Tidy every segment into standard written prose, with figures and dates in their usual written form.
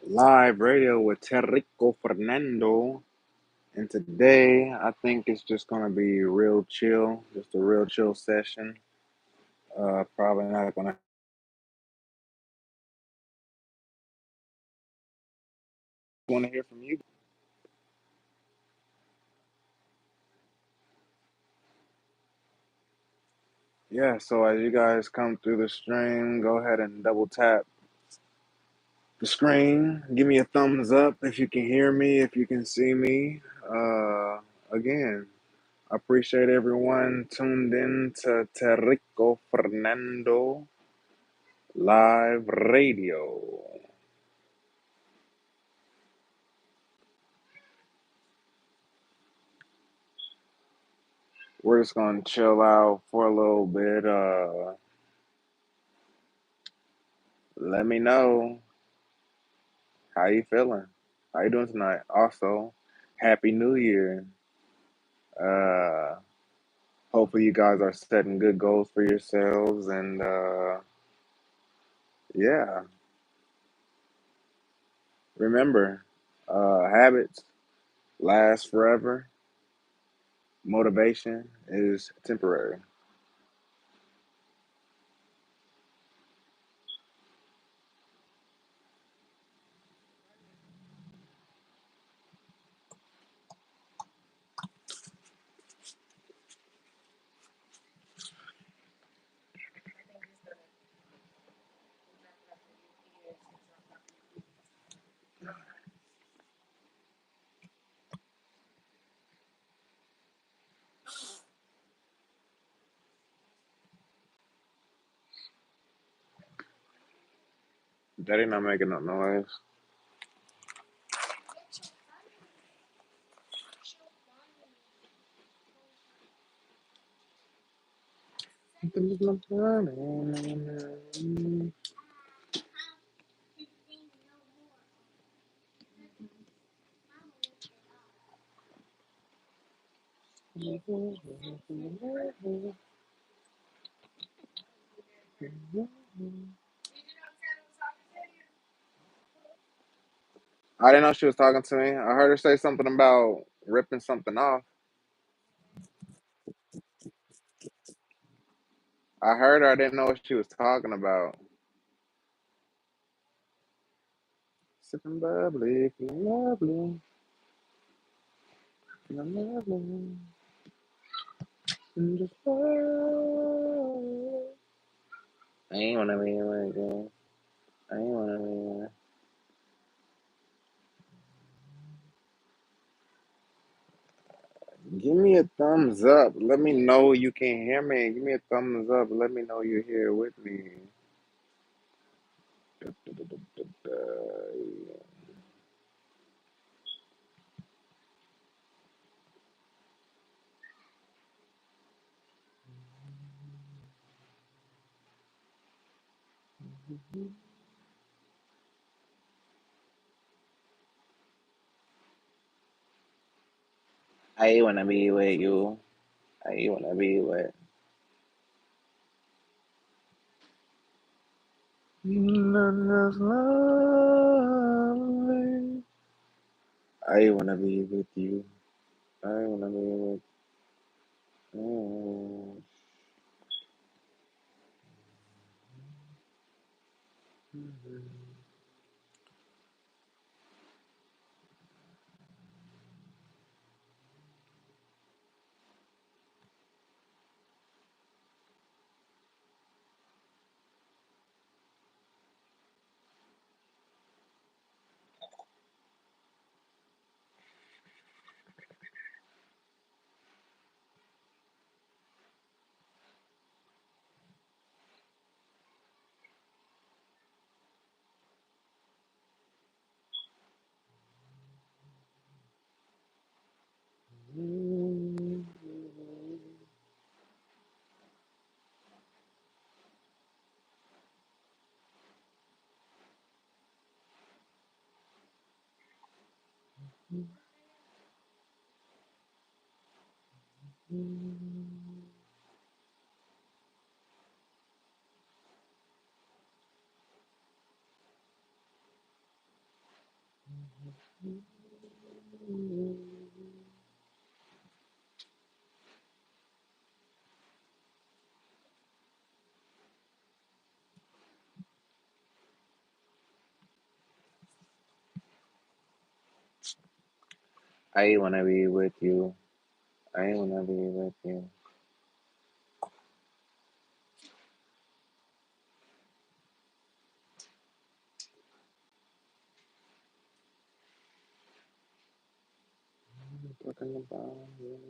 Live radio with Terrico Fernando. And today, I think it's just going to be real chill, just a real chill session. Probably not going to want to hear from you. Yeah, so as you guys come through the stream, go ahead and double tap the screen. Give me a thumbs up if you can hear me, if you can see me. Again, I appreciate everyone tuned in to Terrico Fernando Live Radio. We're just gonna chill out for a little bit. Let me know how you feeling. How you doing tonight? Also, Happy New Year. Uh, Hopefully you guys are setting good goals for yourselves, and yeah, remember, habits last forever. Motivation is temporary. Daddy not making no noise. I didn't know she was talking to me. I heard her say something about ripping something off. I heard her. I didn't know what she was talking about. Sipping bubbly, feeling lovely, feeling lovely. And just love. I ain't wanna be like that. I ain't wanna be like that. Give me a thumbs up. Let me know you can hear me. Give me a thumbs up. Let me know you're here with me. Da, da, da, da, da, da. I wanna be with you. I wanna be with. That's lovely. I wanna be with you. I wanna be with you. I wanna be with you. I wanna be with you. Talking about you.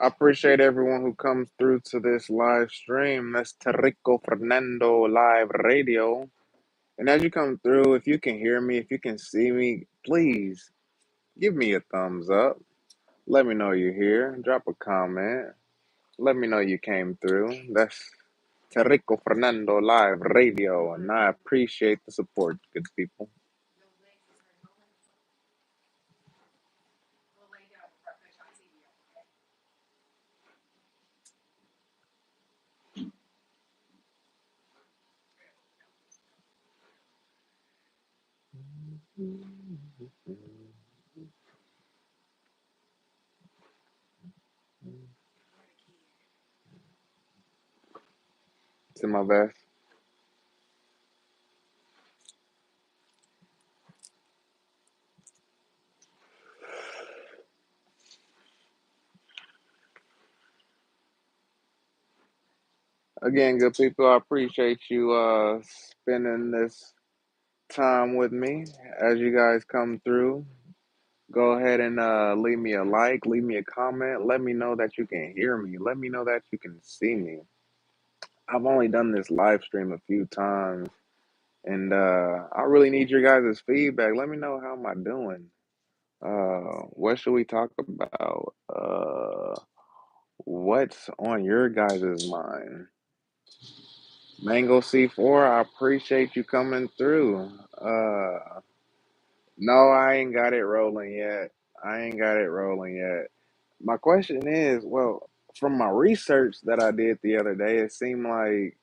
I appreciate everyone who comes through to this live stream. That's Terrico Fernando live radio. And as you come through, if you can hear me, if you can see me, please give me a thumbs up. Let me know you're here. Drop a comment. Let me know you came through. That's Terrico Fernando live radio. And I appreciate the support, good people. To my best. Again, good people, I appreciate you spending this time with me as you guys come through. Go ahead and leave me a like, leave me a comment. Let me know that you can hear me. Let me know that you can see me. I've only done this live stream a few times, and I really need your guys' feedback. Let me know how am I doing. What should we talk about? What's on your guys' mind? Mango C4, I appreciate you coming through. No, I ain't got it rolling yet. I ain't got it rolling yet. My question is, well, from my research that I did the other day, it seemed like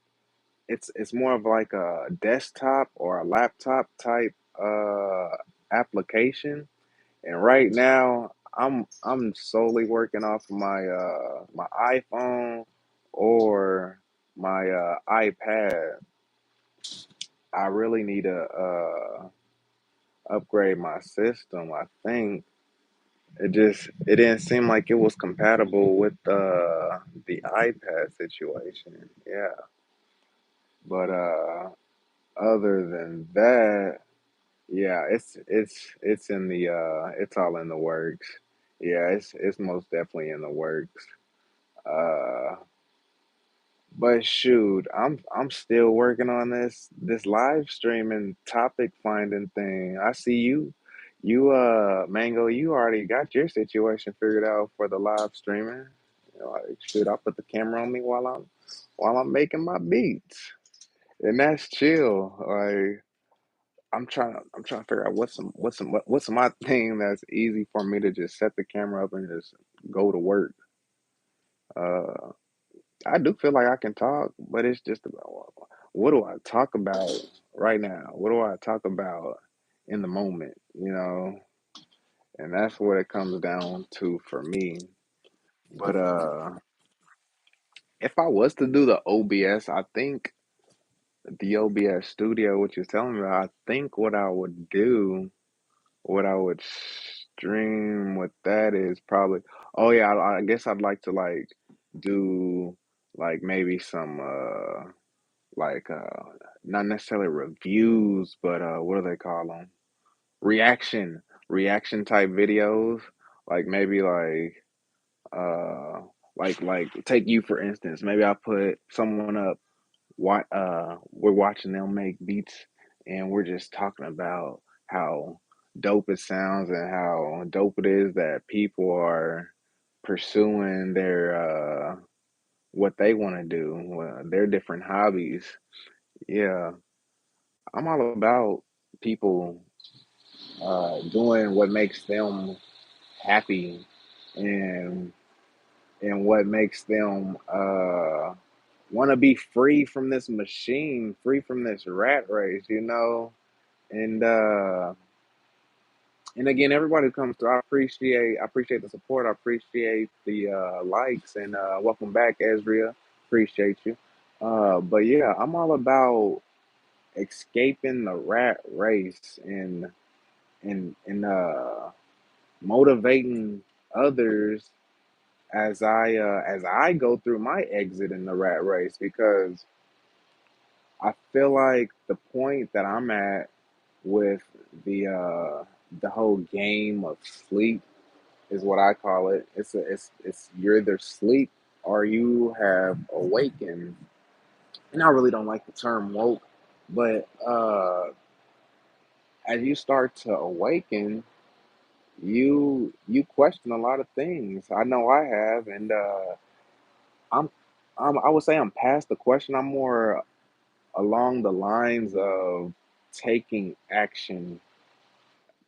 it's more of like a desktop or a laptop type application. And right now, I'm solely working off of my iPhone or my iPad. I really need to upgrade my system. I think it didn't seem like it was compatible with the iPad situation. Yeah, but other than that, yeah, it's in the it's all in the works. Yeah, it's most definitely in the works. Uh, but shoot, I'm still working on this live streaming topic finding thing. I see Mango, you already got your situation figured out for the live streaming. You know, like, shoot, I put the camera on me while I'm making my beats, and that's chill. Like I'm trying to figure out what's my thing that's easy for me to just set the camera up and just go to work. Uh, I do feel like I can talk, but it's just about what do I talk about right now? What do I talk about in the moment? You know, and that's what it comes down to for me. But if I was to do the OBS, I think the OBS studio, what you're telling me about, I think what I would do, what I would stream with that is probably, oh yeah, I guess I'd like to like do like maybe some like not necessarily reviews, but what do they call them? Reaction type videos. Like maybe uh like take you for instance. Maybe I put someone up, what we're watching them make beats, and we're just talking about how dope it sounds and how dope it is that people are pursuing their what they want to do, their different hobbies. Yeah, I'm all about people doing what makes them happy, and what makes them want to be free from this machine, free from this rat race, you know. And again, everybody who comes through, I appreciate the support. I appreciate the likes, and welcome back, Ezria. Appreciate you. But yeah, I'm all about escaping the rat race, and motivating others as I go through my exit in the rat race, because I feel like the point that I'm at with the whole game of sleep is what I call it. It's you're either sleep or you have awakened. And I really don't like the term woke, but as you start to awaken, you question a lot of things. I know I have, and I'm, I would say I'm past the question. I'm more along the lines of taking action,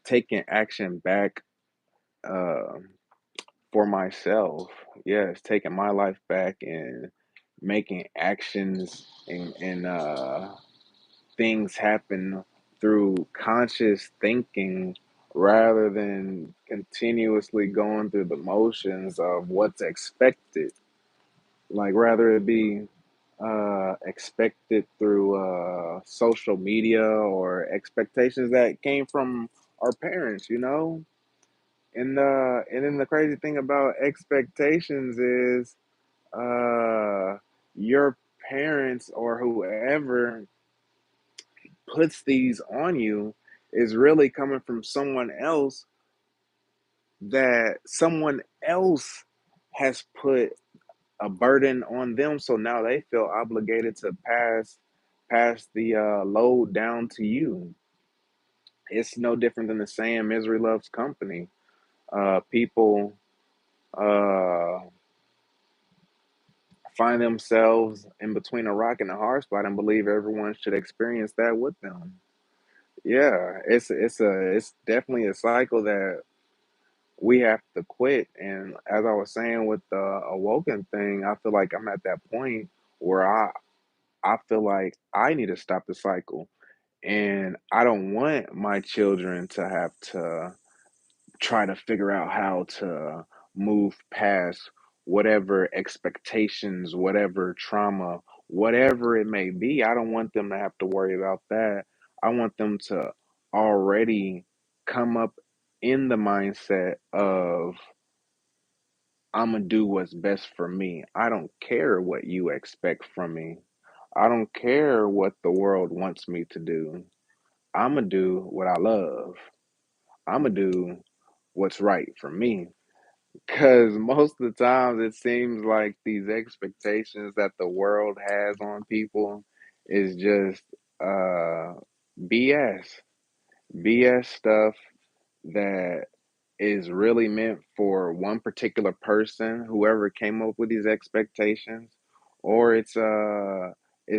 taking action back uh, for myself. Yes, taking my life back and making actions, and things happen through conscious thinking rather than continuously going through the motions of what's expected. Like rather it be expected through social media or expectations that came from our parents, you know. And then the crazy thing about expectations is your parents or whoever puts these on you is really coming from someone else, that someone else has put a burden on them, so now they feel obligated to pass the load down to you. It's no different than the saying misery loves company. People uh find themselves in between a rock and a hard spot and believe everyone should experience that with them. Yeah, it's definitely a cycle that we have to quit. And as I was saying with the awoken thing, I feel like I'm at that point where I feel like I need to stop the cycle. And I don't want my children to have to try to figure out how to move past whatever expectations, whatever trauma, whatever it may be. I don't want them to have to worry about that. I want them to already come up in the mindset of, I'm going to do what's best for me. I don't care what you expect from me. I don't care what the world wants me to do. I'm going to do what I love. I'm going to do what's right for me. Because most of the times it seems like these expectations that the world has on people is just uh, BS. BS stuff that is really meant for one particular person, whoever came up with these expectations, or it's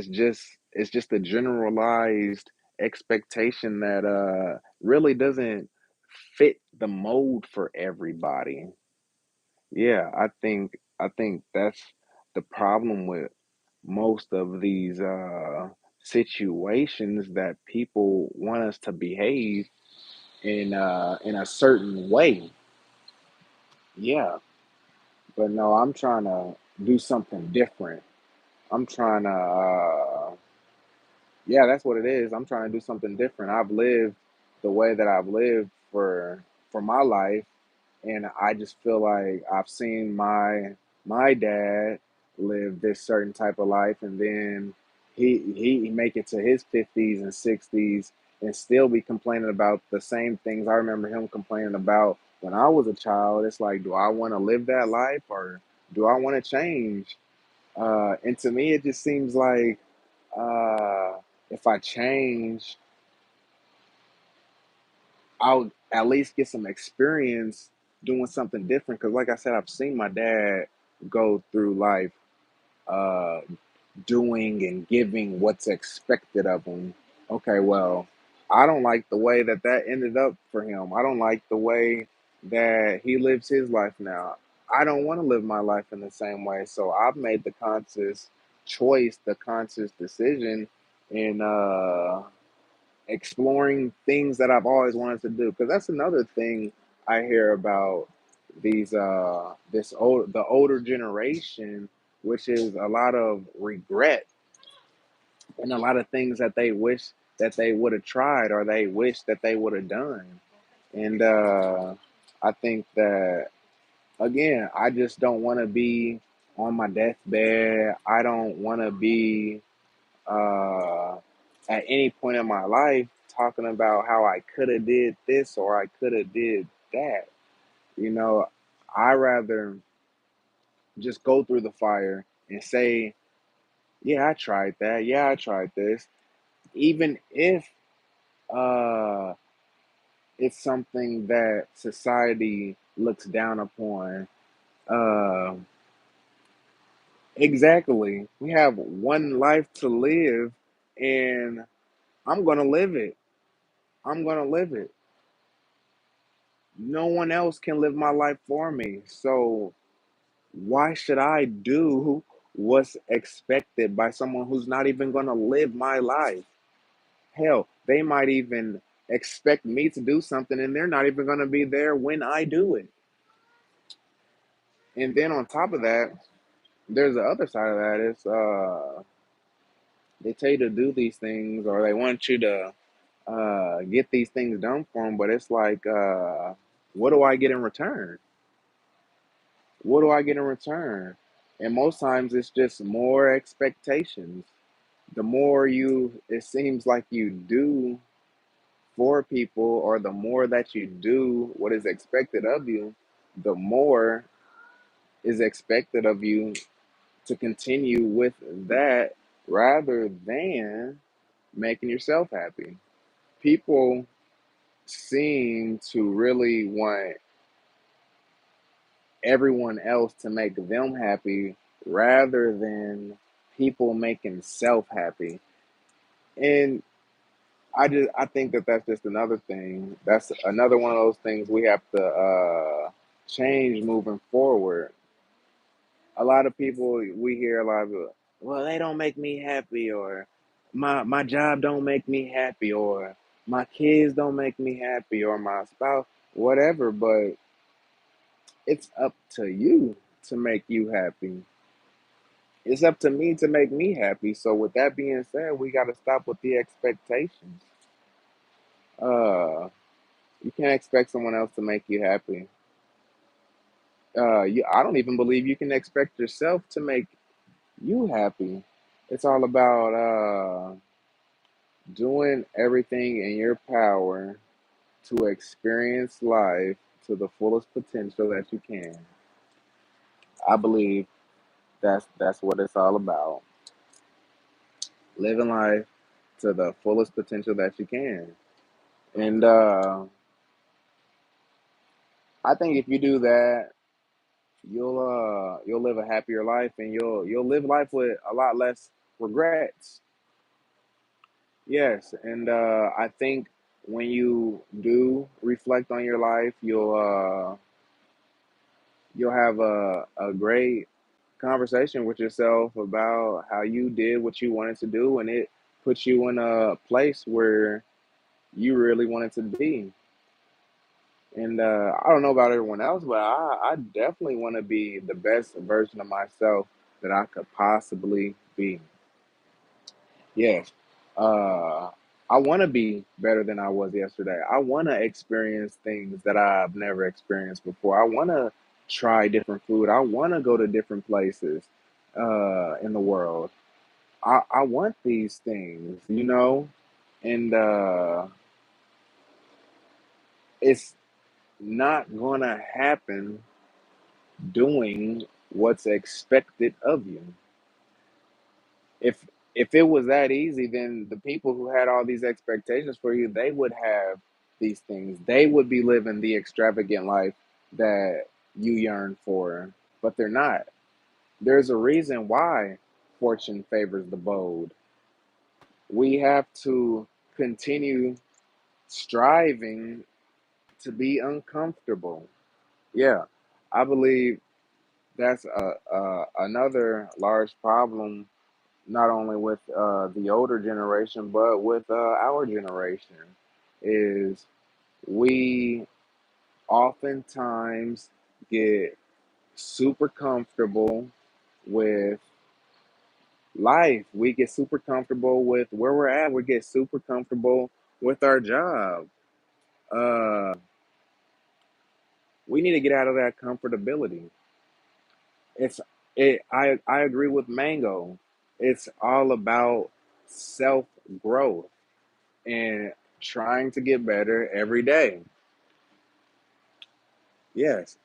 just a generalized expectation that really doesn't fit the mold for everybody. Yeah, I think that's the problem with most of these situations, that people want us to behave in a certain way. Yeah, but no, I'm trying to. do something different. I'm trying to, yeah, that's what it is. I'm trying to do something different. I've lived the way that I've lived for my life, and I just feel like I've seen my dad live this certain type of life, and then he make it to his 50s and 60s and still be complaining about the same things I remember him complaining about when I was a child. It's like, do I want to live that life or do I want to change? And to me, it just seems like uh, if I change, I'll at least get some experience doing something different. Because, like I said, I've seen my dad go through life uh, doing and giving what's expected of him. Okay, well, I don't like the way that that ended up for him. I don't like the way that he lives his life now. I don't want to live my life in the same way. So I've made the conscious choice, the conscious decision in exploring things that I've always wanted to do. Because that's another thing I hear about the older generation, which is a lot of regret and a lot of things that they wish that they would have tried or they wish that they would have done. And I think that again, I just don't want to be on my deathbed. I don't want to be uh, at any point in my life talking about how I could have did this or I could have did that. You know, I rather just go through the fire and say, yeah, I tried that. Yeah, I tried this. Even if uh, it's something that society looks down upon. Uh, exactly. We have one life to live, and I'm going to live it. I'm going to live it. No one else can live my life for me. So why should I do what's expected by someone who's not even going to live my life? Hell, they might even expect me to do something and they're not even going to be there when I do it. And then on top of that, there's the other side of that. It's they tell you to do these things or they want you to get these things done for them, but it's like, what do I get in return? What do I get in return? And most times it's just more expectations. The more it seems like you do for people, or the more that you do what is expected of you, the more is expected of you to continue with that rather than making yourself happy. People seem to really want everyone else to make them happy rather than people making self happy. And I think that that's just another thing. That's another one of those things we have to change moving forward. A lot of people we hear a lot of, well, they don't make me happy, or my job don't make me happy, or my kids don't make me happy, or my spouse, whatever. But it's up to you to make you happy. It's up to me to make me happy. So with that being said, we got to stop with the expectations. Uh, you can't expect someone else to make you happy. I don't even believe you can expect yourself to make you happy. It's all about doing everything in your power to experience life to the fullest potential that you can. I believe that's what it's all about. Living life to the fullest potential that you can. And I think if you do that, you'll live a happier life and you'll live life with a lot less regrets. Yes, and I think when you do reflect on your life, you'll have a great conversation with yourself about how you did what you wanted to do, and it puts you in a place where you really wanted to be. And I don't know about everyone else, but I definitely want to be the best version of myself that I could possibly be. Yes. Uh, I want to be better than I was yesterday. I want to experience things that I've never experienced before. I want to try different food. I want to go to different places in the world. I want these things, and it's not going to happen doing what's expected of you. If it was that easy, then the people who had all these expectations for you, they would have these things. They would be living the extravagant life that you yearn for, but they're not. There's a reason why fortune favors the bold. We have to continue striving to be uncomfortable. Yeah, I believe that's another large problem, not only with the older generation, but with our generation, is we oftentimes get super comfortable with life. We get super comfortable with where we're at. We get super comfortable with our job. Uh, we need to get out of that comfortability. It's I agree with Mango. It's all about self growth and trying to get better every day. Yes,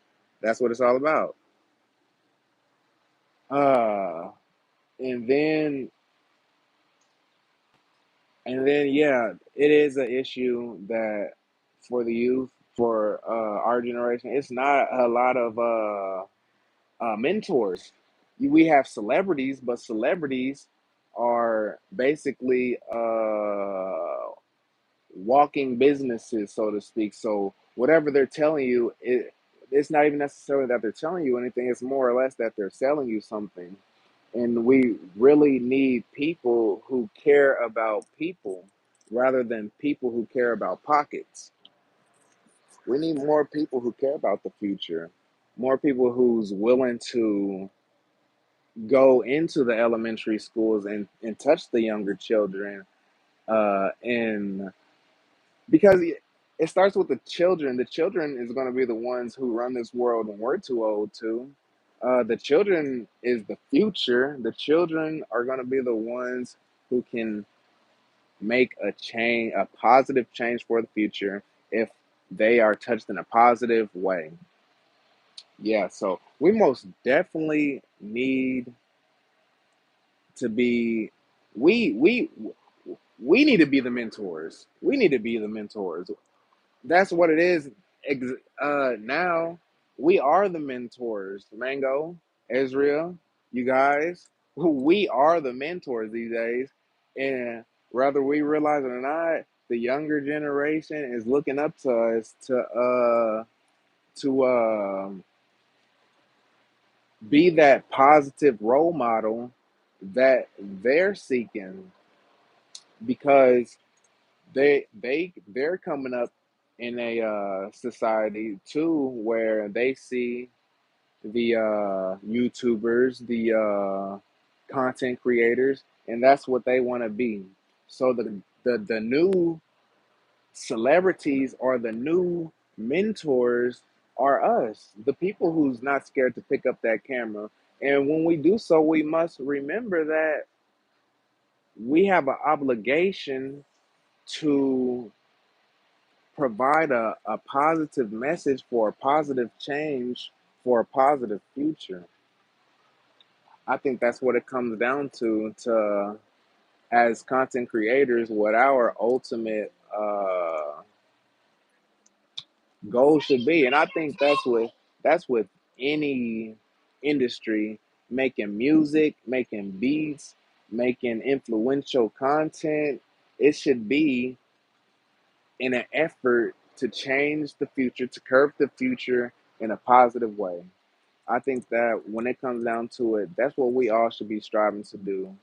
that's what it's all about. Uh, and then yeah, it is an issue that for the youth, for our generation, it's not a lot of mentors. We have celebrities, but celebrities are basically walking businesses, so to speak. So whatever they're telling you, it's not even necessarily that they're telling you anything. It's more or less that they're selling you something. And we really need people who care about people rather than people who care about pockets. We need more people who care about the future, more people who's willing to go into the elementary schools and touch the younger children, and because it starts with the children. The children is going to be the ones who run this world when we're too old to. The children is the future. The children are going to be the ones who can make a change, a positive change for the future, if they are touched in a positive way. Yeah, so we most definitely need to be we we we need to be the mentors. We need to be the mentors. That's what it is. Now we are the mentors. Mango, Ezra, you guys, we are the mentors these days, and whether we realize it or not, the younger generation is looking up to us to be that positive role model that they're seeking, because they're coming up in a society too where they see the YouTubers, the content creators, and that's what they want to be. So the new celebrities or the new mentors are us, the people who's not scared to pick up that camera. And when we do so, we must remember that we have an obligation to provide a positive message for a positive change for a positive future. I think that's what it comes down to as content creators, what our ultimate goal should be. And I think that's with any industry, making music, making beats, making influential content. It should be in an effort to change the future, to curve the future in a positive way. I think that when it comes down to it, that's what we all should be striving to do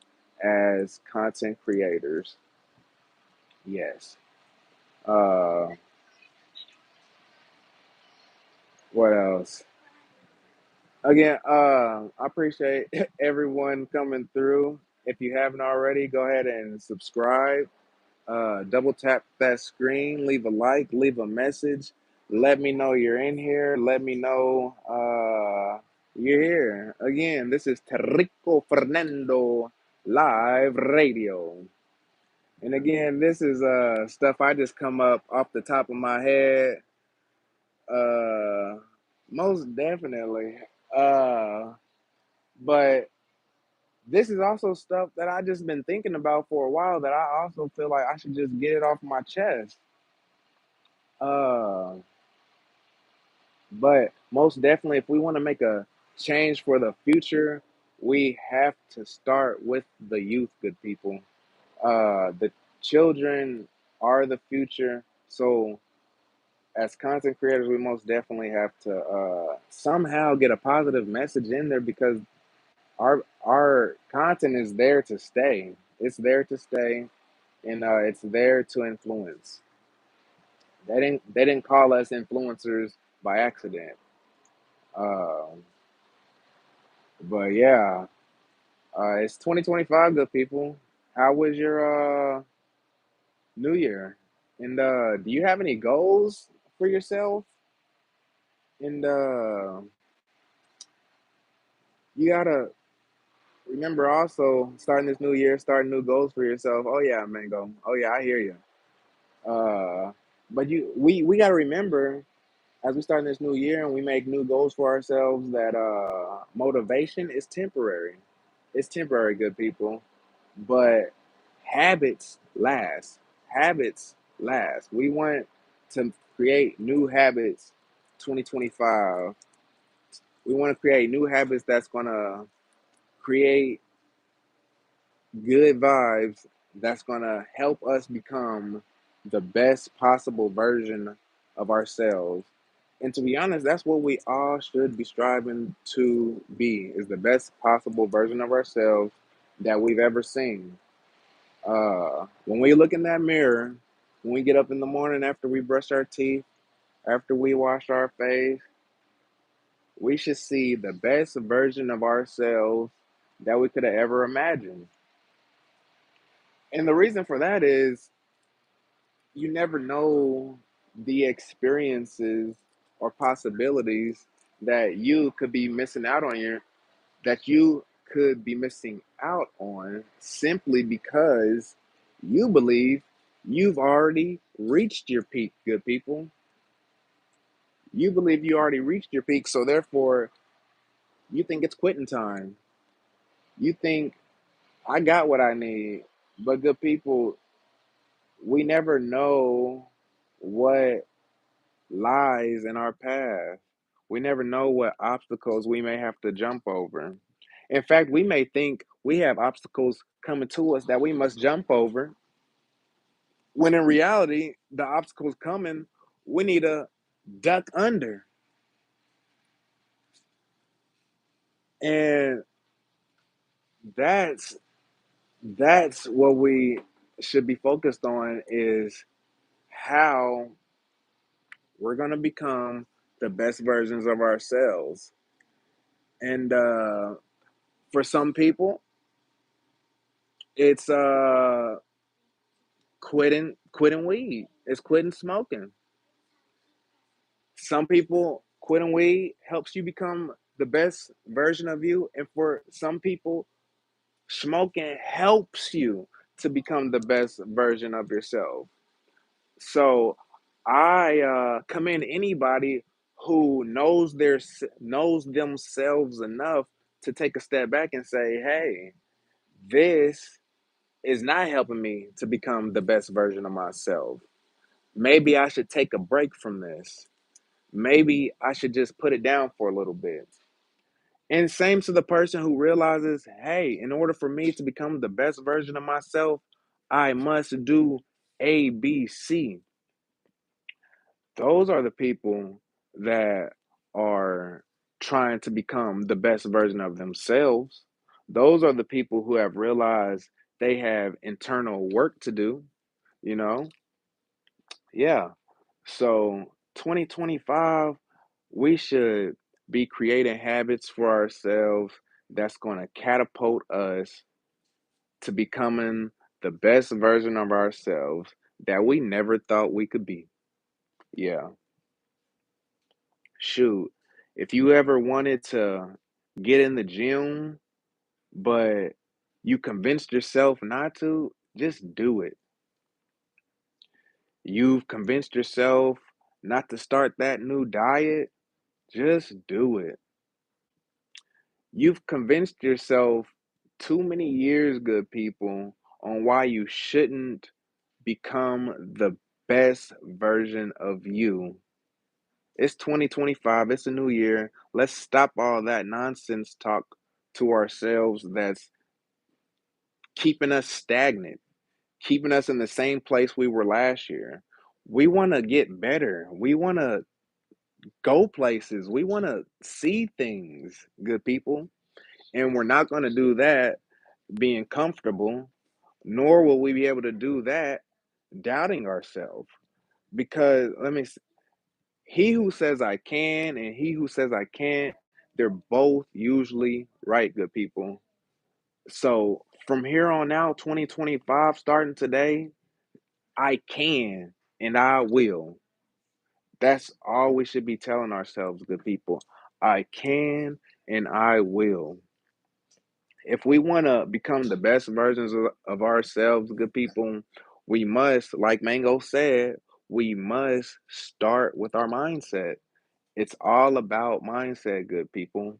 as content creators. Yes. Uh, What else? Again, I appreciate everyone coming through. If you haven't already, go ahead and subscribe. Double tap that screen, leave a like, leave a message. Let me know you're in here. Let me know you're here. Again, this is Terrico Fernando Live Radio. And again, this is stuff I just come up off the top of my head. Uh, Most definitely. Uh, but this is also stuff that I just been thinking about for a while that I also feel like I should just get it off my chest. Uh, but most definitely, if we want to make a change for the future, we have to start with the youth, good people. The children are the future. So, as content creators, we most definitely have to somehow get a positive message in there because our content is there to stay. It's there to stay, and it's there to influence. They didn't call us influencers by accident. Uh, but yeah, it's 2025, good people. How was your New Year? And do you have any goals for yourself? And you gotta remember also starting this new year, starting new goals for yourself. Oh yeah, Mango. Oh yeah, I hear you. Uh, but we gotta remember as we start this new year and we make new goals for ourselves that motivation is temporary. It's temporary, good people, but habits last. Habits last. We want to create new habits 2025. We want to create new habits that's going to create good vibes that's going to help us become the best possible version of ourselves. And to be honest, that's what we all should be striving to be is the best possible version of ourselves that we've ever seen. When we look in that mirror, when we get up in the morning after we brush our teeth, after we wash our face, we should see the best version of ourselves that we could have ever imagined. And the reason for that is you never know the experiences or possibilities that you could be missing out on your that you could be missing out on simply because you believe you've already reached your peak, good people. You believe you already reached your peak, so therefore you think it's quitting time. You think I got what I need. But good people, we never know what lies in our path. We never know what obstacles we may have to jump over. In fact, we may think we have obstacles coming to us that we must jump over, when in reality, the obstacles coming, we need to duck under. And that's that's what we should be focused on is how we're gonna become the best versions of ourselves. And for some people, it's quitting weed. It's quitting smoking. Some people quitting weed helps you become the best version of you, and for some people, smoking helps you to become the best version of yourself. So I commend anybody who knows themselves enough to take a step back and say, "Hey, this is not helping me to become the best version of myself. Maybe I should take a break from this. Maybe I should just put it down for a little bit." And same to the person who realizes, hey, in order for me to become the best version of myself, I must do A, B, C. Those are the people that are trying to become the best version of themselves. Those are the people who have realized they have internal work to do, you know? Yeah. So 2025, we should be creating habits for ourselves that's going to catapult us to becoming the best version of ourselves that we never thought we could be. Yeah. Shoot. If you ever wanted to get in the gym, but you convinced yourself not to, just do it. You've convinced yourself not to start that new diet, just do it. You've convinced yourself too many years, good people, on why you shouldn't become the best version of you. It's 2025, it's a new year. Let's stop all that nonsense talk to ourselves that's keeping us stagnant, keeping us in the same place we were last year. We want to get better. We want to go places. We want to see things, good people. And we're not going to do that being comfortable, nor will we be able to do that doubting ourselves. Because he who says I can and he who says I can't, they're both usually right, good people. So from here on out, 2025, starting today, I can and I will. That's all we should be telling ourselves, good people. I can and I will. If we want to become the best versions of ourselves, good people, we must, like Mango said, we must start with our mindset. It's all about mindset, good people.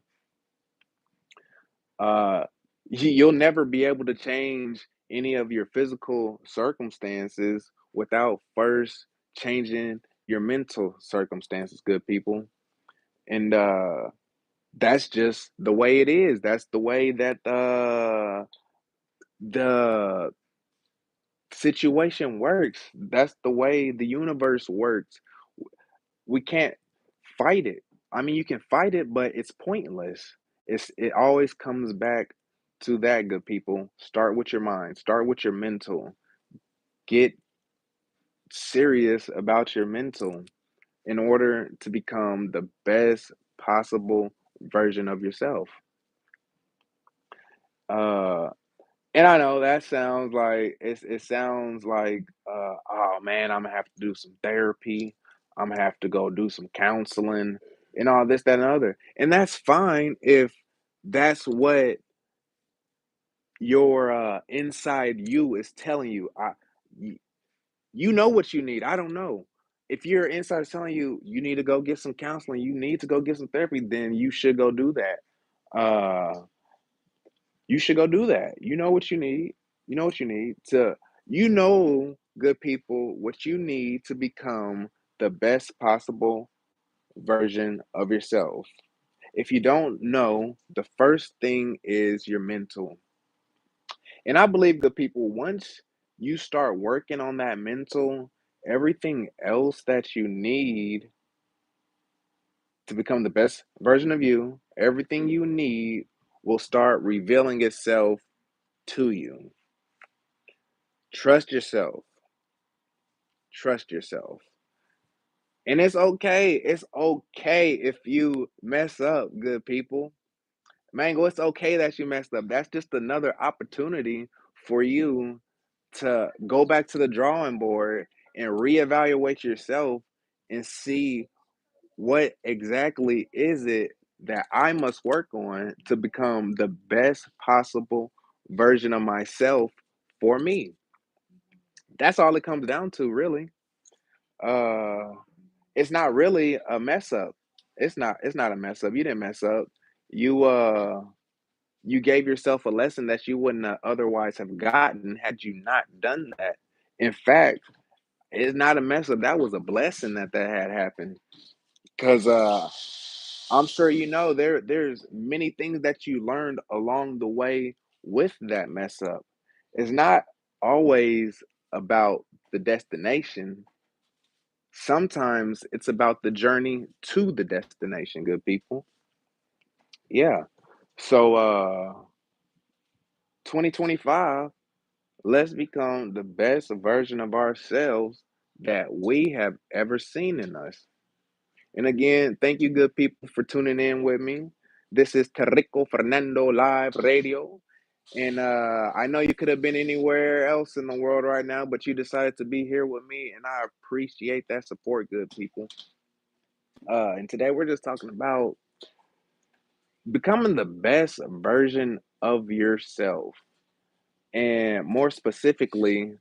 Uh, you'll never be able to change any of your physical circumstances without first changing your mental circumstances, good people. And that's just the way it is. That's the way that the situation works. That's the way the universe works. We can't fight it. I mean, you can fight it, but it's pointless. It always comes back to that, good people. Start with your mind. Start with your mental. Get serious about your mental in order to become the best possible version of yourself. Uh And I know that sounds like it sounds like, oh man, I'm gonna have to do some therapy. I'm gonna have to go do some counseling and all this, that, and the other. And that's fine if that's what your inside you is telling you. Y- you know what you need. I don't know. If your inside is telling you you need to go get some counseling, you need to go get some therapy, then you should go do that. You should go do that. You know what you need. You know what you need to, good people, what you need to become the best possible version of yourself. If you don't know, the first thing is your mental. And I believe, good people, once you start working on that mental, everything else that you need to become the best version of you, everything you need will start revealing itself to you. Trust yourself. Trust yourself. And it's okay. It's okay if you mess up, good people. Mango, it's okay that you messed up. That's just another opportunity for you to go back to the drawing board and reevaluate yourself and see what exactly is it that I must work on to become the best possible version of myself for me. That's all it comes down to, really. Uh it's not really a mess up. It's not a mess up. You didn't mess up. You you gave yourself a lesson that you wouldn't otherwise have gotten had you not done that. In fact, it's not a mess up. That was a blessing that had happened. Cuz I'm sure you know there's many things that you learned along the way with that mess up. It's not always about the destination. Sometimes it's about the journey to the destination, good people. Yeah. So 2025, let's become the best version of ourselves that we have ever seen in us. And again, thank you, good people, for tuning in with me. This is Terrico Fernando Live Radio. And I know you could have been anywhere else in the world right now, but you decided to be here with me, and I appreciate that support, good people. And today we're just talking about becoming the best version of yourself. And more specifically,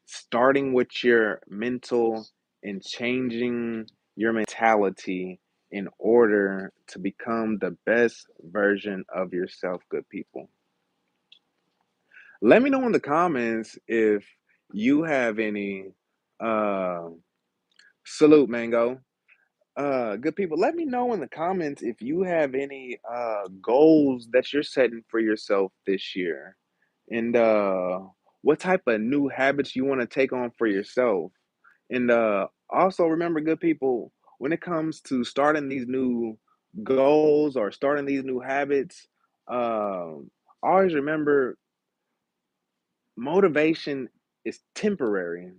starting with your mental and changing your mentality in order to become the best version of yourself, good people. Let me know in the comments if you have any uh salute mango. Good people, let me know in the comments if you have any goals that you're setting for yourself this year. And what type of new habits you want to take on for yourself. And also remember, good people, when it comes to starting these new goals or starting these new habits, always remember motivation is temporary.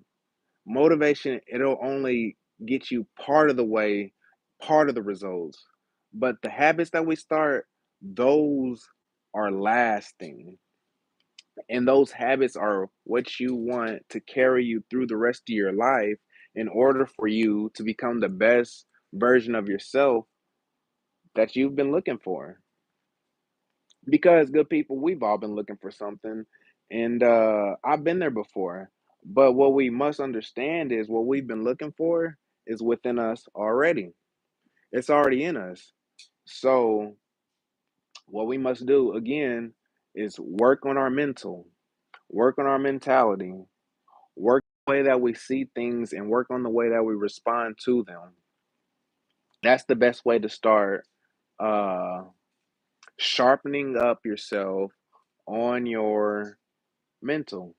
Motivation, it'll only get you part of the way, part of the results. But the habits that we start, those are lasting. And those habits are what you want to carry you through the rest of your life in order for you to become the best version of yourself that you've been looking for. Because, good people, we've all been looking for something. And I've been there before. But what we must understand is what we've been looking for is within us already. It's already in us. So, what we must do again is work on our mental, work on our mentality, work the way that we see things and work on the way that we respond to them. That's the best way to start uh, sharpening up yourself on your mental.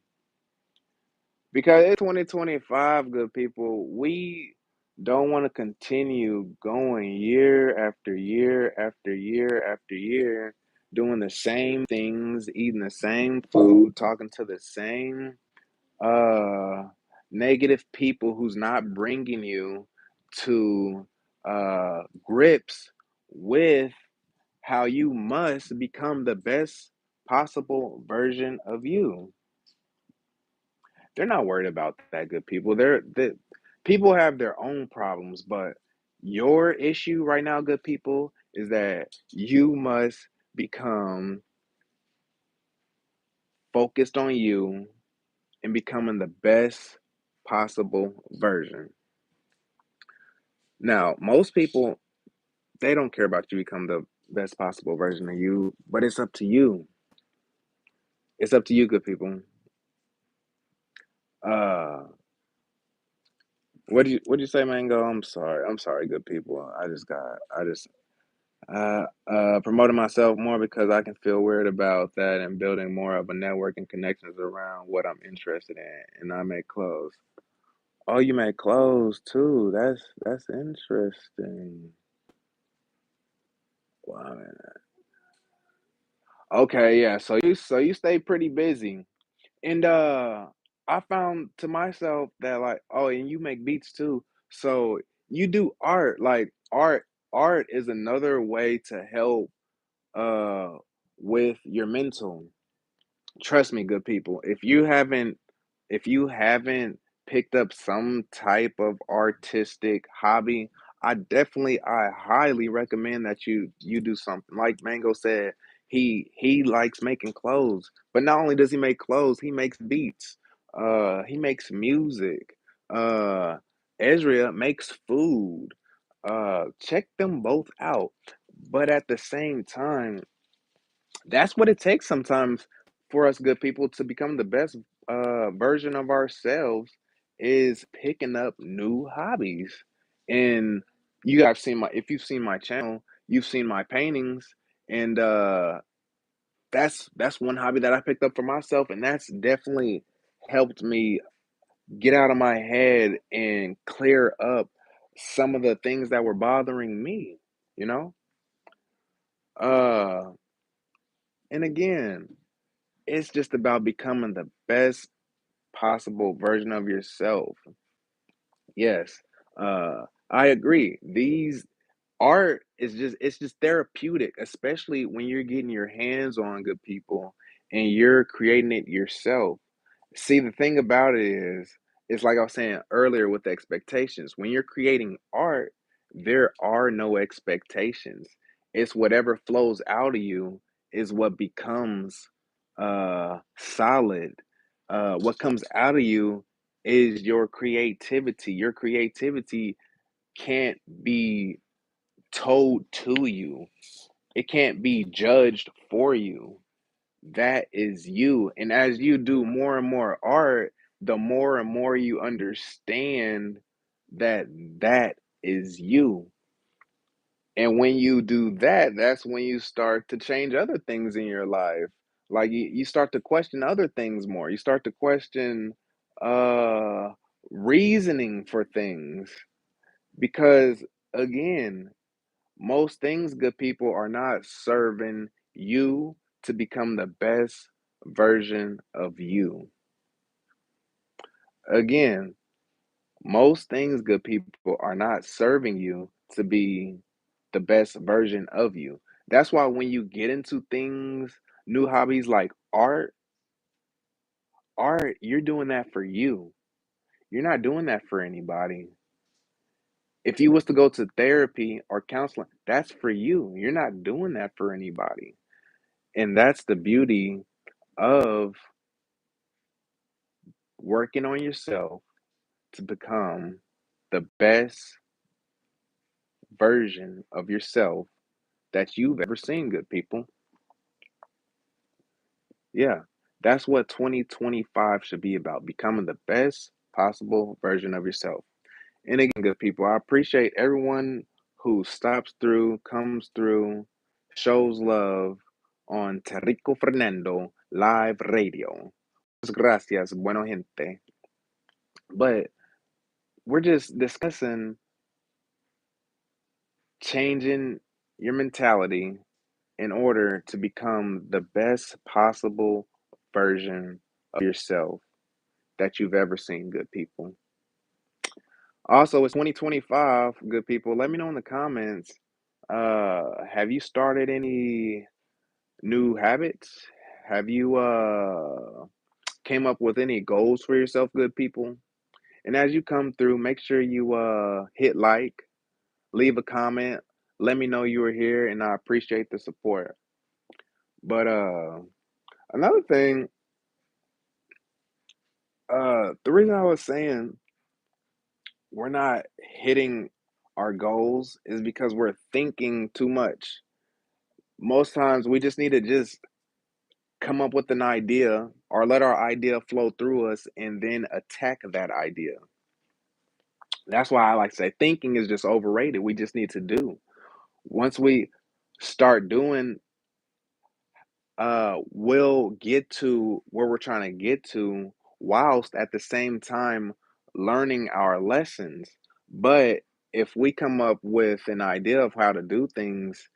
Because it's 2025, good people. We don't want to continue going year after year after year after year, doing the same things, eating the same food, talking to the same uh negative people who's not bringing you to grips with how you must become the best possible version of you. They're not worried about that, good people. People have their own problems, but your issue right now, good people, is that you must become focused on you and becoming the best possible version. Now, most people, they don't care about you become the best possible version of you, but it's up to you. It's up to you, good people. Uh, what do you say, Mango? I'm sorry. I'm sorry, good people. I just promoting myself more because I can feel weird about that and building more of a network and connections around what I'm interested in. And I make clothes. Oh, you make clothes too. That's interesting. Wow. Okay, yeah. So you stay pretty busy. And I found to myself that like, oh, and you make beats too. So you do art. Like art is another way to help uh with your mental. Trust me, good people. If you haven't picked up some type of artistic hobby, I highly recommend that you do something. Like Mango said, he likes making clothes. But not only does he make clothes, he makes beats. He makes music. Uh Ezra makes food. Check them both out. But at the same time, that's what it takes sometimes for us good people to become the best version of ourselves is picking up new hobbies. And you guys seen my if you've seen my channel, you've seen my paintings, and that's one hobby that I picked up for myself, and that's definitely helped me get out of my head and clear up some of the things that were bothering me, you know? Uh and again, it's just about becoming the best possible version of yourself. Yes. I agree. These art is just it's just therapeutic, especially when you're getting your hands on good people and you're creating it yourself. See, the thing about it is, it's like I was saying earlier with the expectations. When you're creating art, there are no expectations. It's whatever flows out of you is what becomes solid. What comes out of you is your creativity. Your creativity can't be told to you. It can't be judged for you. That is you. And as you do more and more art, the more and more you understand that that is you. And when you do that, that's when you start to change other things in your life. Like you start to question other things more. You start to question uh reasoning for things because again, most things, good people, are not serving you to become the best version of you. Again, most things, good people, are not serving you to be the best version of you. That's why when you get into things, new hobbies like art, you're doing that for you. You're not doing that for anybody. If you was to go to therapy or counseling, that's for you. You're not doing that for anybody. And that's the beauty of working on yourself to become the best version of yourself that you've ever seen, good people. Yeah, that's what 2025 should be about, becoming the best possible version of yourself. And again, good people, I appreciate everyone who stops through, comes through, shows love on Terrico Fernando live radio. Muchas gracias, bueno gente. But we're just discussing changing your mentality in order to become the best possible version of yourself that you've ever seen, good people. Also, it's 2025, good people. Let me know in the comments. Have you started any new habits? Have you came up with any goals for yourself, good people? And as you come through, make sure you hit like, leave a comment, let me know you were here, and I appreciate the support. But another thing, the reason I was saying we're not hitting our goals is because we're thinking too much. Most times we just need to just come up with an idea or let our idea flow through us and then attack that idea. That's why I like to say thinking is just overrated. We just need to do. Once we start doing, we'll get to where we're trying to get to whilst at the same time learning our lessons. But if we come up with an idea of how to do things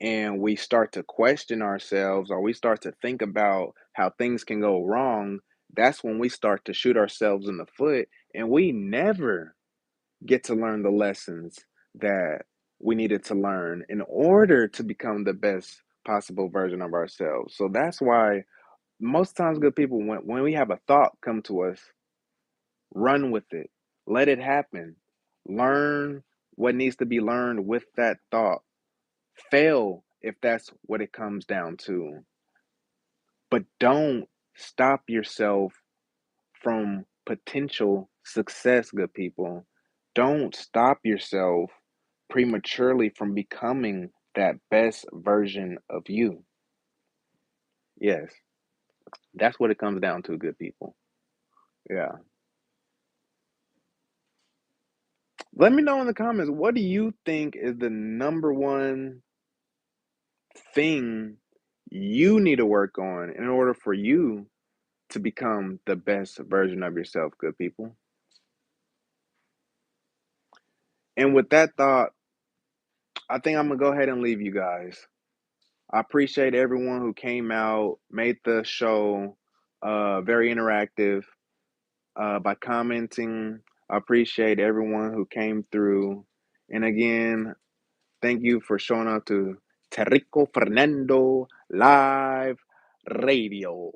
and we start to question ourselves or we start to think about how things can go wrong, that's when we start to shoot ourselves in the foot and we never get to learn the lessons that we needed to learn in order to become the best possible version of ourselves. So that's why most times, good people, when we have a thought come to us, run with it, let it happen, learn what needs to be learned with that thought, fail if that's what it comes down to, but don't stop yourself from potential success, good people. Don't stop yourself prematurely from becoming that best version of you. Yes, that's what it comes down to, good people. Yeah. Let me know in the comments, what do you think is the number one thing you need to work on in order for you to become the best version of yourself, good people? And with that thought, I think I'm gonna go ahead and leave you guys. I appreciate everyone who came out, made the show very interactive by commenting. I appreciate everyone who came through And again, thank you for showing up to Terrico Fernando Live Radio.